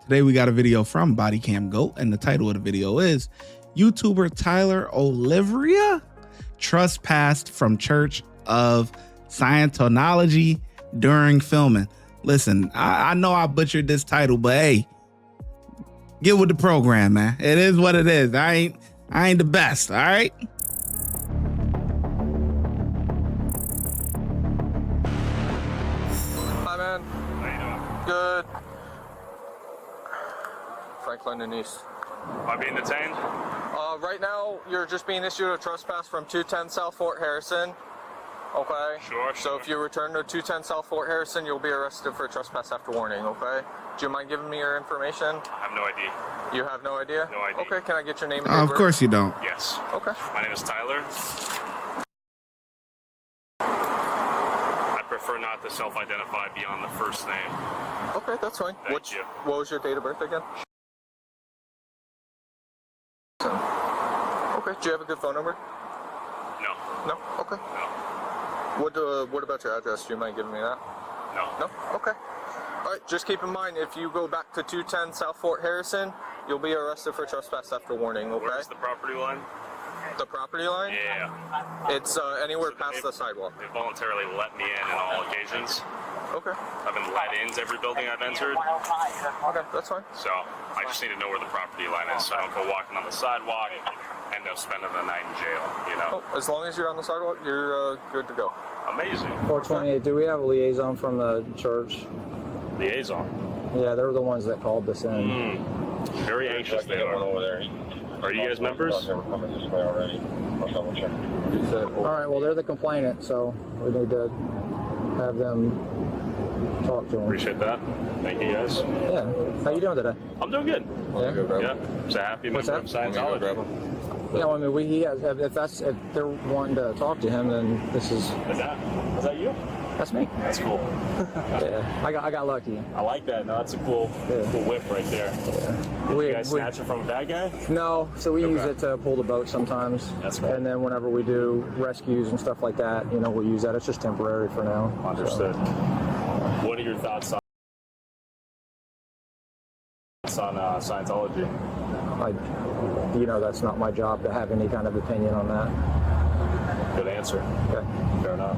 Today we got a video from Bodycam Goat, and the title of the video is YouTuber Tyler Oliveira trespassed from Church of Scientology during filming. Listen, I know I butchered this title, but hey, get with the program, man. It is what it is. I ain't the best, all right? Hi, man. How you doing? Good. Franklin and East. Am I being detained? Right now, you're just being issued a trespass from 210 South Fort Harrison. Okay? Sure. So if you return to 210 South Fort Harrison, you'll be arrested for trespass after warning, okay? Do you mind giving me your information? I have no idea. You have no idea? No idea. Okay, can I get your name and Of date course you don't. Yes. Okay. My name is Tyler. I prefer not to self-identify beyond the first name. Okay, that's fine. Thank you. What was your date of birth again? Okay, do you have a good phone number? No. No? Okay. No. What about your address? Do you mind giving me that? No. No? Okay. All right, just keep in mind, if you go back to 210 South Fort Harrison, you'll be arrested for trespass after warning, okay? Where's the property line? The property line? Yeah. It's anywhere So past the sidewalk. They voluntarily let me in all occasions. Okay. I've been let into every building I've entered. Okay, that's fine. So I just need to know where the property line is so I don't go walking on the sidewalk and end up spending the night in jail, you know? Oh, as long as you're on the sidewalk, you're good to go. Amazing. 428, do we have a liaison from the church? Liaison. Yeah, they were the ones that called us in. Very anxious they are. Are you guys members? All right, well, they're the complainant, so we need to have them talk to them. Appreciate that. Thank you guys. Yeah, how you doing today? I'm doing good. Yeah. Yeah. Just a happy What's member of that? Scientology. Yeah, well, I mean, he has, if they're wanting to talk to him, then this is, Is that you? that's me. That's cool. Yeah, I got lucky. I like that. No, that's a cool whip right there. Did you guys snatch it from a bad guy? No, so we Okay. use it to pull the boat sometimes. That's cool. And then whenever we do rescues and stuff like that, you know, we'll use that. It's just temporary for now. Understood. What are your thoughts on Scientology? You know, that's not my job to have any kind of opinion on that. Good answer. Okay. Fair enough.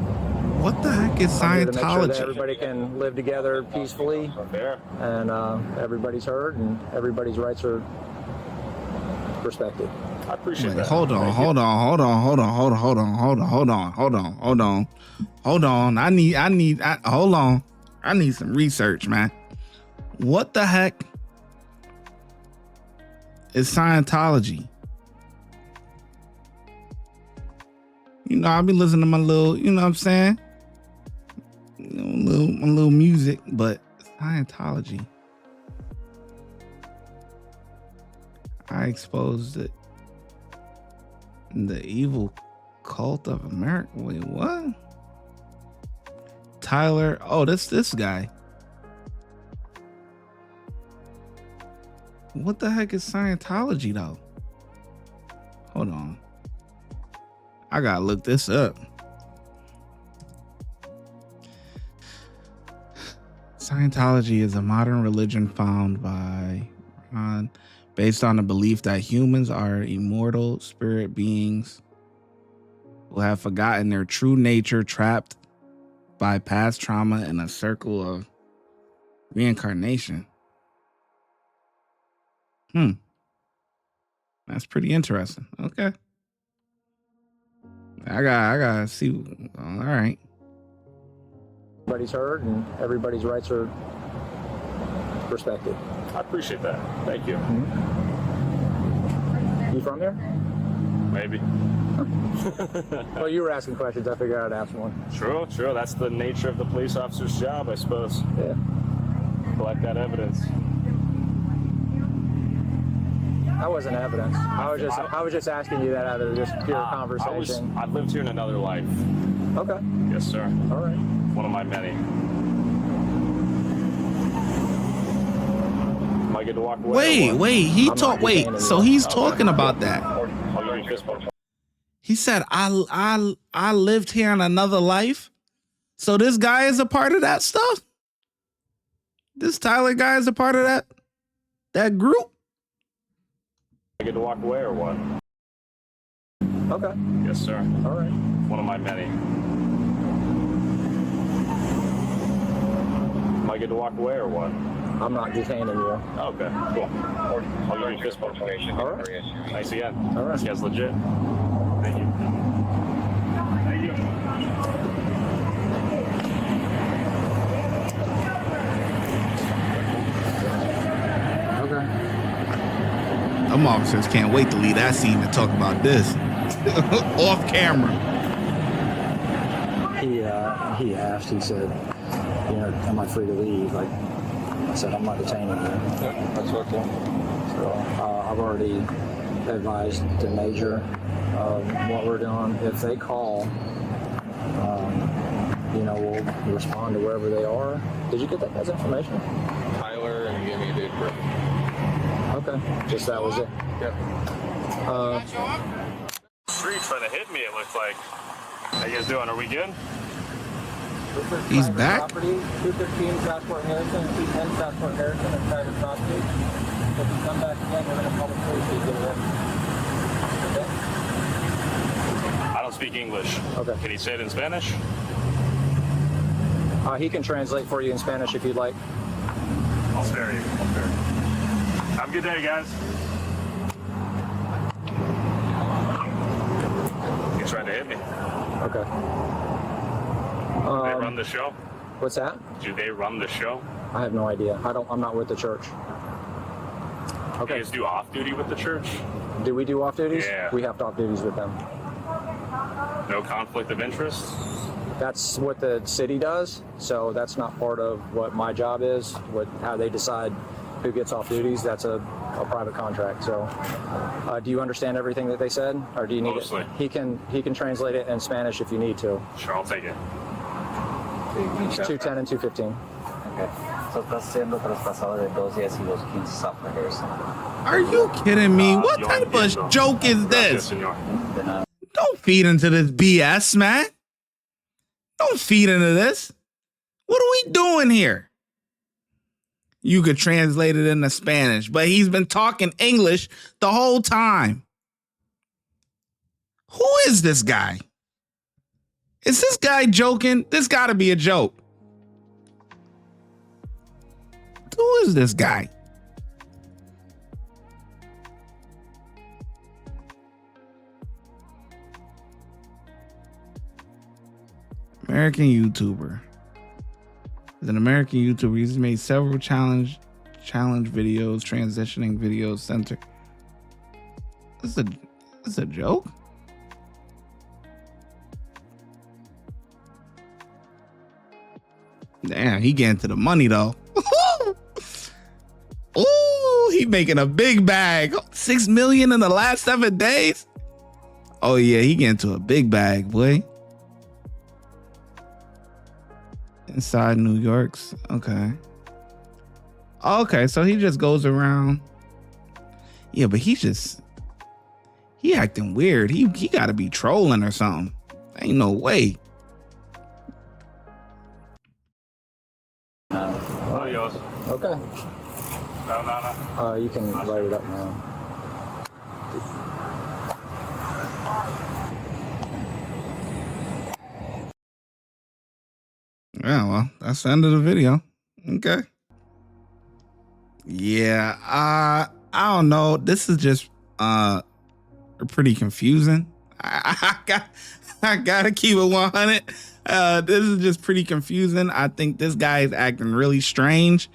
What the heck is I'm here to make sure that Scientology? everybody can live together peacefully, Fair. and everybody's heard, and everybody's rights are respected. I appreciate Wait, that. hold on. I need some research, man. What the heck is Scientology? You know, I'll be listening to my little, you know what I'm saying? My little music, but Scientology. I exposed it. The evil cult of America. Wait, what? Tyler. Oh, this guy. What the heck is Scientology, though? Hold on. I gotta look this up. Scientology is a modern religion found by based on the belief that humans are immortal spirit beings who have forgotten their true nature, trapped by past trauma in a circle of reincarnation. That's pretty interesting. Okay. I gotta see. All right. Everybody's heard, and everybody's rights are respected. I appreciate that. Thank you. You from here? Maybe. Well, you were asking questions. I figured I'd ask one. True. That's the nature of the police officer's job, I suppose. Yeah. Collect that evidence. That wasn't evidence. I was just asking you that out of just pure conversation. I've lived here in another life. Okay. Yes, sir. All right. One of my many. Am I good to walk away? Wait. So he's talking about that. I'll give you a fist bump. He said, I lived here in another life. So this guy is a part of that stuff? This Tyler guy is a part of that? that group. I get to walk away or what? Okay. Yes, sir. All right. One of my many. Am I get to walk away or what? I'm not detaining you. Okay, cool. I'll give you fist bump. All right. Nice again. All right. This guy's legit. Thank you. Thank you. Okay. Them officers can't wait to leave that scene to talk about this off camera. He asked. He said, "You know, am I free to leave?" Like I said, "I'm not detaining you." That's okay. So I've already advised the major what we're doing. If they call, we'll respond to wherever they are. Did you get that guy's information? Tyler, and you gave me a date for it. Okay, just that was it. Yep. Street trying to hit me, it looks like. How you guys doing? Are we good? He's back? Property, 215 Southport Harrison, 210 Southport Harrison, and private property. If you come back again, we're going to call the police to get arrested. Okay? I don't speak English. Okay. Can he say it in Spanish? He can translate for you in Spanish if you'd like. I'll spare you. Have a good day, guys. He tried to hit me. Okay. Do they run the show? What's that? Do they run the show? I have no idea. I'm not with the church. You Okay. guys do off duty with the church? Do we do off duties? Yeah. We have to off duties with them. No conflict of interest? That's what the city does, so that's not part of what my job is. How they decide who gets off duties, that's a private contract. So, do you understand everything that they said, or do you need Mostly. it? He can translate it in Spanish if you need to. Sure, I'll take it. 210 and 215. Okay. So estás siendo traspasado de 2 días y 215 Sappheiros Harrison. Are you kidding me? What Yo type entiendo. of joke is Gracias, this? señor. De nada. Don't feed into this BS, man. Don't feed into this. What are we doing here? You could translate it into Spanish, but he's been talking English the whole time. Who is this guy? Is this guy joking? This got to be a joke. Who is this guy? American YouTuber. He's an American YouTuber. He's made several challenge videos, transitioning videos, center. This is a joke? Damn, he getting to the money though. Ooh, he making a big bag. 6 million in the last 7 days. Oh yeah, he getting to a big bag, boy. Inside New York's. Okay. Okay, so he just goes around. Yeah, but he acting weird. He gotta be trolling or something. Ain't no way. Adios. Okay. No. You can light it up now. Yeah, well, that's the end of the video. Okay. Yeah, I don't know. This is just pretty confusing. I gotta keep it 100. This is just pretty confusing. I think this guy is acting really strange.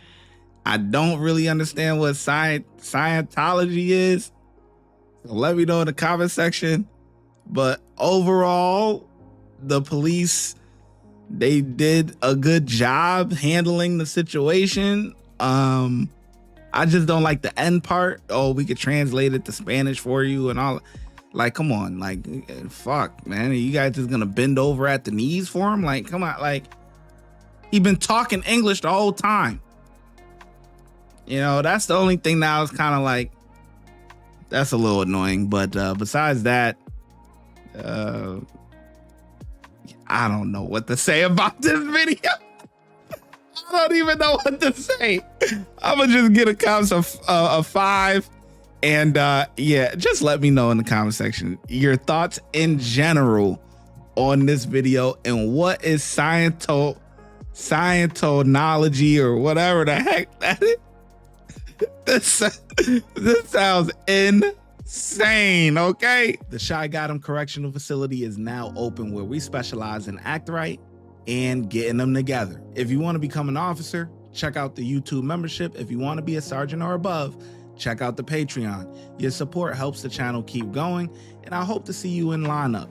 I don't really understand what Scientology is. So let me know in the comment section. But overall, the police, they did a good job handling the situation. I just don't like the end part. Oh, we could translate it to Spanish for you and all. Like, come on, like, fuck, man. Are you guys just gonna bend over at the knees for him? Like, come on, like, he been talking English the whole time. You know, that's the only thing that I was kind of like, that's a little annoying. But besides that, I don't know what to say about this video. I don't even know what to say. I'm gonna just get a comments of 5. And yeah, just let me know in the comment section your thoughts in general on this video and what is Scientology or whatever the heck that is. This sounds insane, okay? The ShyGotEm Correctional Facility is now open, where we specialize in act right and getting them together. If you want to become an officer, check out the YouTube membership. If you want to be a sergeant or above, check out the Patreon. Your support helps the channel keep going, and I hope to see you in lineup.